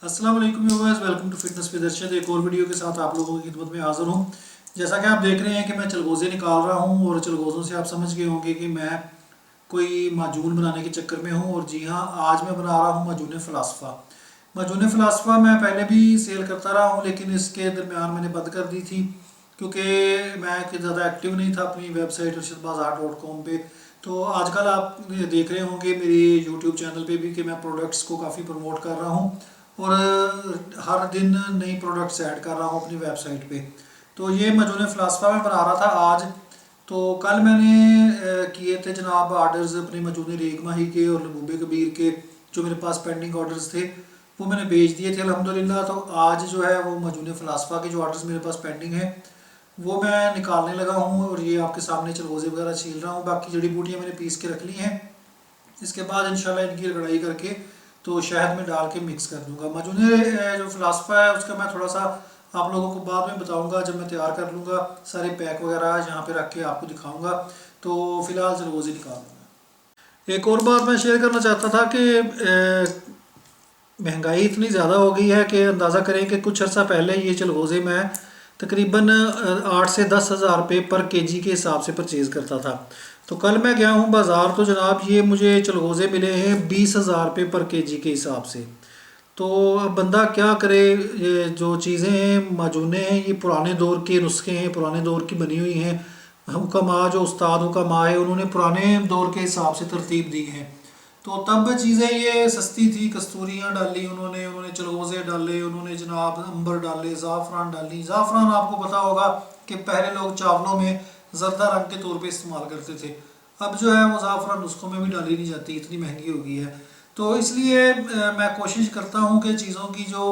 अस्सलाम वालेकुम viewers, welcome to fitness with Arshad. एक और वीडियो के साथ आप लोगों की खिदमत में हाज़िर हूँ। जैसा कि आप देख रहे हैं कि मैं चलगोज़े निकाल रहा हूँ और चलगोज़ों से आप समझ गए होंगे कि मैं कोई माजून बनाने के चक्कर में हूँ। और जी हाँ, आज मैं बना रहा हूँ माजून फ़लासफ़ा। माजून फ़लासफ़ा मैं पहले भी सेल करता रहा हूँ, लेकिन इसके दरमियान मैंने बंद कर दी थी क्योंकि मैं ज़्यादा एक्टिव नहीं था अपनी वेबसाइट arshadbazaar.com पे। तो आजकल आप देख रहे होंगे मेरी यूट्यूब चैनल पे भी कि मैं प्रोडक्ट्स को काफ़ी प्रमोट कर रहा हूँ और हर दिन नई प्रोडक्ट्स ऐड कर रहा हूँ अपनी वेबसाइट पे। तो ये माजून फ़लासफ़ा मैं बना रहा था आज। तो कल मैंने किए थे जनाब आर्डर्स अपने माजून रेग माही के और महबूब कबीर के, जो मेरे पास पेंडिंग ऑर्डर्स थे वो मैंने भेज दिए थे अल्हम्दुलिल्लाह। तो आज जो है वो माजून फ़लासफ़ा के जो ऑर्डर्स मेरे पास पेंडिंग हैं वो मैं निकालने लगा हूँ और ये आपके सामने चलगोज़े वगैरह छील रहा हूँ। बाकी जड़ी बूटियाँ मैंने पीस के रख ली हैं। इसके बाद इंशाल्लाह इनकी रगड़ाई करके तो शहद में डाल के मिक्स कर दूंगा। माजून जो फ़लासफ़ा है उसका मैं थोड़ा सा आप लोगों को बाद में बताऊंगा जब मैं तैयार कर लूँगा। सारे पैक वगैरह यहाँ पे रख के आपको दिखाऊंगा। तो फ़िलहाल चलगोज़े निकाल दूँगा। एक और बात मैं शेयर करना चाहता था कि महंगाई इतनी ज़्यादा हो गई है कि अंदाज़ा करें कि कुछ अर्सा पहले ये चलगोज़े मैं तकरीबन 8 से 10 हज़ार रुपये पर केजी के हिसाब से परचेज़ करता था। तो कल मैं गया हूँ बाज़ार, तो जनाब ये मुझे चलगोज़े मिले हैं 20 हज़ार रुपये पर केजी के हिसाब से। तो अब बंदा क्या करे। ये जो चीज़ें हैं माजूने हैं ये पुराने दौर के नुस्खे हैं, पुराने दौर की बनी हुई हैं। हुक्मा जो उस्ताद हुक्मा है उन्होंने पुराने दौर के हिसाब से तरतीब दी है। तो तब चीज़ें ये सस्ती थी। कस्तूरियाँ डाली उन्होंने उन्होंने चलगोज़े डाले, उन्होंने जनाब अंबर डाले, ज़ाफ़रान डाली। ज़ाफ़रान आपको पता होगा कि पहले लोग चावलों में ज़रदा रंग के तौर पे इस्तेमाल करते थे। अब जो है वो ज़ाफ़रान नुस्खों में भी डाली नहीं जाती, इतनी महंगी हो गई है। तो इसलिए मैं कोशिश करता हूँ कि चीज़ों की जो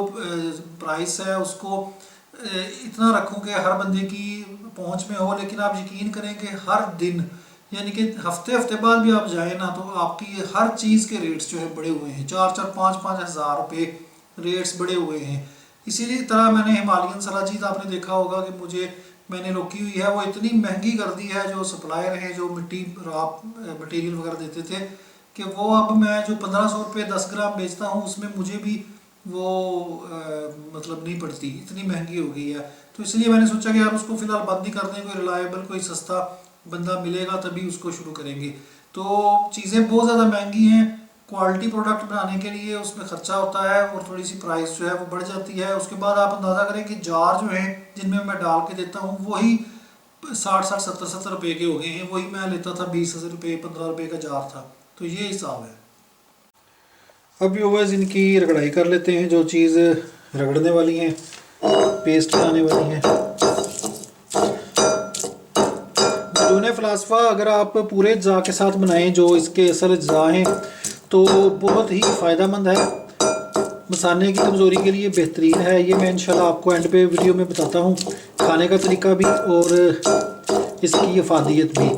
प्राइस है उसको इतना रखूँ कि हर बंदे की पहुँच में हो। लेकिन आप यकीन करें कि हर दिन यानी कि हफ्ते हफ्ते बाद भी आप जाए ना तो आपकी हर चीज़ के रेट्स जो है बढ़े हुए हैं। 4-4 5-5 हज़ार रुपये रेट्स बढ़े हुए हैं। इसीलिए तरह मैंने हिमालयन सलाजीत आपने देखा होगा कि मुझे मैंने रोकी हुई है, वो इतनी महंगी कर दी है। जो सप्लायर हैं जो मिट्टी राप मटेरियल वगैरह देते थे कि वो अब मैं जो 1500 रुपये 10 ग्राम बेचता हूँ उसमें मुझे भी वो मतलब नहीं पड़ती, इतनी महंगी हो गई है। तो इसलिए मैंने सोचा कि यार उसको फ़िलहाल बंद ही कर दें। कोई रिलायबल कोई सस्ता बंदा मिलेगा तभी उसको शुरू करेंगे। तो चीज़ें बहुत ज़्यादा महंगी हैं। क्वालिटी प्रोडक्ट बनाने के लिए उसमें ख़र्चा होता है और थोड़ी सी प्राइस जो है वो बढ़ जाती है। उसके बाद आप अंदाज़ा करें कि जार जो हैं जिनमें मैं डाल के देता हूँ वही 60-60 70-70 रुपये के हो गए हैं। वही मैं लेता था 20 रुपये 15 रुपये का जार था। तो ये हिसाब है। अब व्यूअर्स इनकी रगड़ाई कर लेते हैं। जो चीज़ रगड़ने वाली है, पेस्ट बनाने वाली है। माजून फ़लासफ़ा अगर आप पूरे अज्जा के साथ बनाएं जो इसके असल अज्जा हैं तो बहुत ही फ़ायदेमंद है। मसाने की कमज़ोरी के लिए बेहतरीन है। ये मैं इंशाल्लाह आपको एंड पे वीडियो में बताता हूँ, खाने का तरीका भी और इसकी अफादियत भी।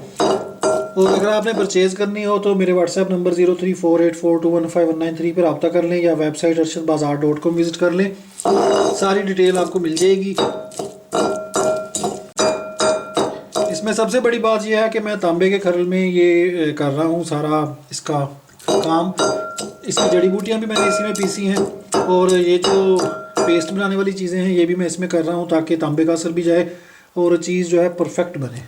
और अगर आपने परचेज़ करनी हो तो मेरे व्हाट्सएप नंबर 0348421519 पर रब्ता कर लें या वेबसाइट arshadbazaar.com विज़िट कर लें। सारी डिटेल आपको मिल जाएगी। इसमें सबसे बड़ी बात यह है कि मैं तांबे के खरल में ये कर रहा हूँ सारा इसका काम। इसकी जड़ी बूटियाँ भी मैंने इसी में पीसी हैं और ये जो पेस्ट बनाने वाली चीज़ें हैं ये भी मैं इसमें कर रहा हूँ ताकि तांबे का असर भी जाए और चीज़ जो है परफेक्ट बने।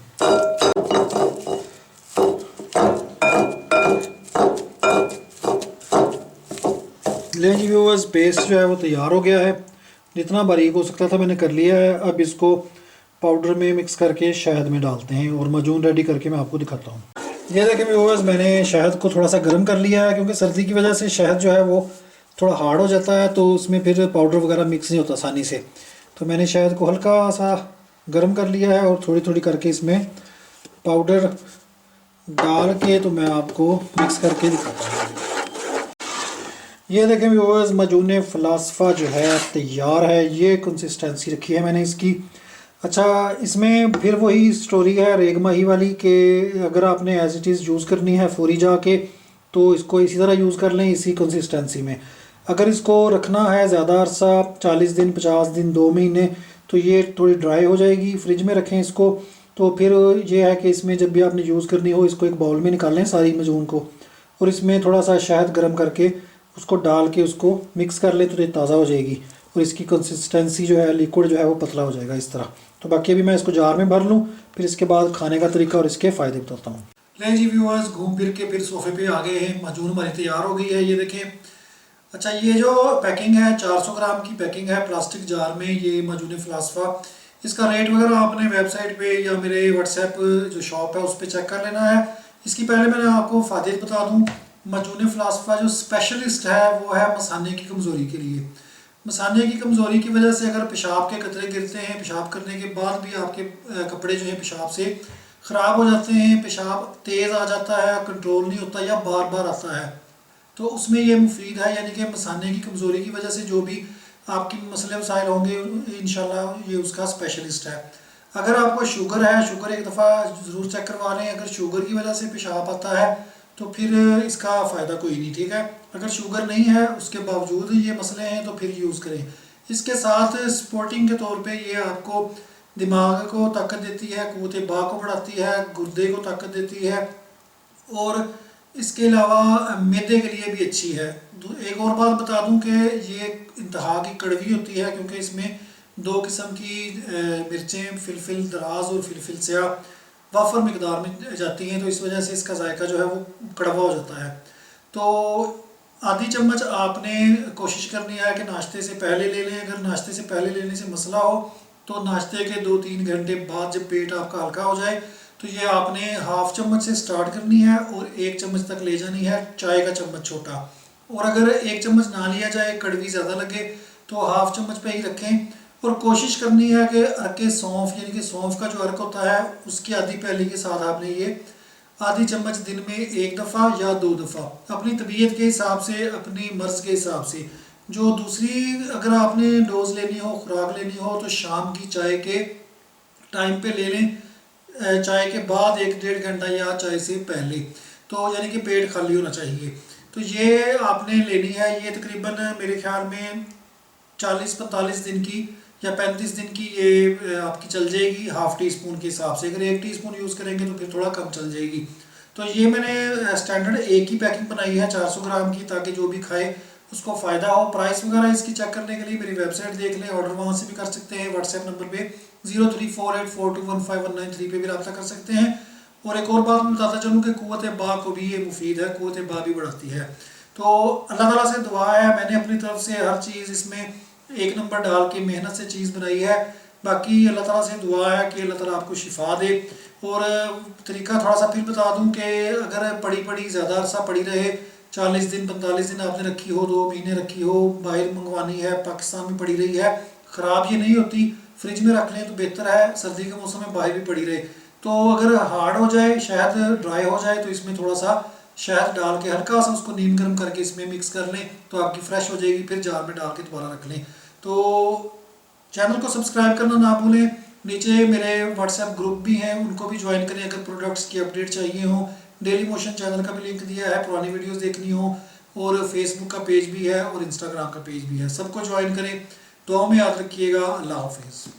ले जी व्यूअर्स, पेस्ट जो है वो तैयार हो गया है। जितना बारीक हो सकता था मैंने कर लिया है। अब इसको पाउडर में मिक्स करके शहद में डालते हैं और माजून रेडी करके मैं आपको दिखाता हूँ। ये देखें व्यूअर्स, मैंने शहद को थोड़ा सा गर्म कर लिया है क्योंकि सर्दी की वजह से शहद जो है वो थोड़ा हार्ड हो जाता है तो उसमें फिर पाउडर वगैरह मिक्स नहीं होता आसानी से। तो मैंने शहद को हल्का सा गर्म कर लिया है और थोड़ी थोड़ी करके इसमें पाउडर डाल के तो मैं आपको मिक्स करके दिखाता हूँ। ये देखें व्यूअर्स, माजून फ़लासफ़ा जो है तैयार है। ये कंसिस्टेंसी रखी है मैंने इसकी। अच्छा, इसमें फिर वही स्टोरी है रेग माही वाली कि अगर आपने एज इट इज़ यूज़ करनी है फौरी जाके तो इसको इसी तरह यूज़ कर लें, इसी कंसिस्टेंसी में। अगर इसको रखना है ज़्यादा अरसा 40 दिन 50 दिन 2 महीने तो ये थोड़ी ड्राई हो जाएगी। फ्रिज में रखें इसको। तो फिर ये है कि इसमें जब भी आपने यूज़ करनी हो इसको एक बाउल में निकालें सारी माजून को और इसमें थोड़ा सा शहद गर्म करके उसको डाल के उसको मिक्स कर ले तो ये ताज़ा हो जाएगी और इसकी कंसिस्टेंसी जो है लिक्विड जो है वो पतला हो जाएगा इस तरह। तो बाकी अभी मैं इसको जार में भर लूँ, फिर इसके बाद खाने का तरीका और इसके फ़ायदे बताता हूँ। ले जी व्यूअर्स, घूम फिर के फिर सोफे पे आ गए हैं। माजून हमारी तैयार हो गई है, ये देखें। अच्छा, ये जो पैकिंग है 400 ग्राम की पैकिंग है प्लास्टिक जार में, ये माजून फ़लासफ़ा। इसका रेट वगैरह आपने वेबसाइट पे या मेरे व्हाट्सएप जो शॉप है उस पर चेक कर लेना है। इसकी पहले मैंने आपको फ़ायदे बता दूँ। माजून फ़लासफ़ा जो स्पेशलिस्ट है वो है मसाने की कमज़ोरी के लिए। मसाने की कमज़ोरी की वजह से अगर पेशाब के कतरे गिरते हैं, पेशाब करने के बाद भी आपके कपड़े जो हैं पेशाब से ख़राब हो जाते हैं, पेशाब तेज़ आ जाता है, कंट्रोल नहीं होता या बार बार आता है, तो उसमें ये मुफीद है। यानी कि मसाने की कमज़ोरी की वजह से जो भी आपकी मसले मसाइल होंगे इंशाल्लाह ये उसका स्पेशलिस्ट है। अगर आपको शुगर है, शुगर एक दफ़ा ज़रूर चेक करवा लें। अगर शुगर की वजह से पेशाब आता है तो फिर इसका फ़ायदा कोई नहीं, ठीक है। अगर शुगर नहीं है उसके बावजूद ये मसले हैं तो फिर यूज़ करें। इसके साथ सपोर्टिंग के तौर पे ये आपको दिमाग को ताकत देती है, क़ुव्वत बा को बढ़ाती है, गुर्दे को ताकत देती है और इसके अलावा मैदे के लिए भी अच्छी है। एक और बात बता दूं कि ये इंतहा की कड़वी होती है क्योंकि इसमें 2 किस्म की मिर्चें, फिलफिल दराज और फिलफिल स्याह वाफर मकदार में जाती हैं, तो इस वजह से इसका जायका जो है वो कड़वा हो जाता है। तो आधी चम्मच आपने कोशिश करनी है कि नाश्ते से पहले ले लें। अगर नाश्ते से पहले लेने से मसला हो तो नाश्ते के 2-3 घंटे बाद जब पेट आपका हल्का हो जाए तो ये आपने हाफ चम्मच से स्टार्ट करनी है और 1 चम्मच तक ले जानी है, चाय का चम्मच छोटा। और अगर 1 चम्मच ना लिया जाए, कड़वी ज़्यादा लगे, तो हाफ चम्मच पे ही रखें। और कोशिश करनी है कि अर्के सौंफ, यानी कि सौंफ का जो अर्क होता है उसकी आधी प्याली के साथ आपने ये आधी चम्मच दिन में 1 दफ़ा या 2 दफ़ा अपनी तबीयत के हिसाब से, अपनी मर्ज़ के हिसाब से। जो दूसरी अगर आपने डोज लेनी हो, खुराक लेनी हो, तो शाम की चाय के टाइम पे ले लें, चाय के बाद 1-1.5 घंटा या चाय से पहले, तो यानी कि पेट खाली होना चाहिए। तो ये आपने लेनी है। ये तकरीबन मेरे ख्याल में 40-45 दिन की या 35 दिन की ये आपकी चल जाएगी हाफ़ टी स्पून के हिसाब से। अगर 1 टीस्पून यूज़ करेंगे तो फिर थोड़ा कम चल जाएगी। तो ये मैंने स्टैंडर्ड एक ही पैकिंग बनाई है 400 ग्राम की, ताकि जो भी खाए उसको फ़ायदा हो। प्राइस वगैरह इसकी चेक करने के लिए मेरी वेबसाइट देख लें, ऑर्डर वहाँ से भी कर सकते हैं। व्हाट्सएप नंबर पे 0348421519 पे भी रब्ता कर सकते हैं। और एक और बात मैं बताता चलूँ कि क़ुव्वत बा को भी ये मुफीद है, क़ुव्वत बा भी बढ़ाती है। तो अल्लाह ताला से दुआ है, मैंने अपनी तरफ से हर चीज़ इसमें 1 नंबर डाल के मेहनत से चीज़ बनाई है। बाकी अल्लाह ताला से दुआ है कि अल्लाह ताला आपको शिफा दे। और तरीका थोड़ा सा फिर बता दूं कि अगर पड़ी ज़्यादा अरसा पड़ी रहे, 40 दिन 45 दिन आपने रखी हो, 2 महीने रखी हो, बाहर मंगवानी है, पाकिस्तान में पड़ी रही है, ख़राब ये नहीं होती, फ्रिज में रख लें तो बेहतर है। सर्दी के मौसम में बाहर भी पड़ी रहे, तो अगर हार्ड हो जाए, शहद ड्राई हो जाए, तो इसमें थोड़ा सा शहद डाल के हल्का सा उसको नीम गर्म करके इसमें मिक्स कर लें तो आपकी फ्रेश हो जाएगी। फिर जार में डाल के दोबारा रख लें। तो चैनल को सब्सक्राइब करना ना भूलें। नीचे मेरे व्हाट्सएप ग्रुप भी हैं, उनको भी ज्वाइन करें अगर प्रोडक्ट्स की अपडेट चाहिए हो। डेली मोशन चैनल का भी लिंक दिया है, पुरानी वीडियोस देखनी हो। और फेसबुक का पेज भी है और इंस्टाग्राम का पेज भी है, सबको ज्वाइन करें। दुआ में याद रखिएगा। अल्लाह हाफिज़।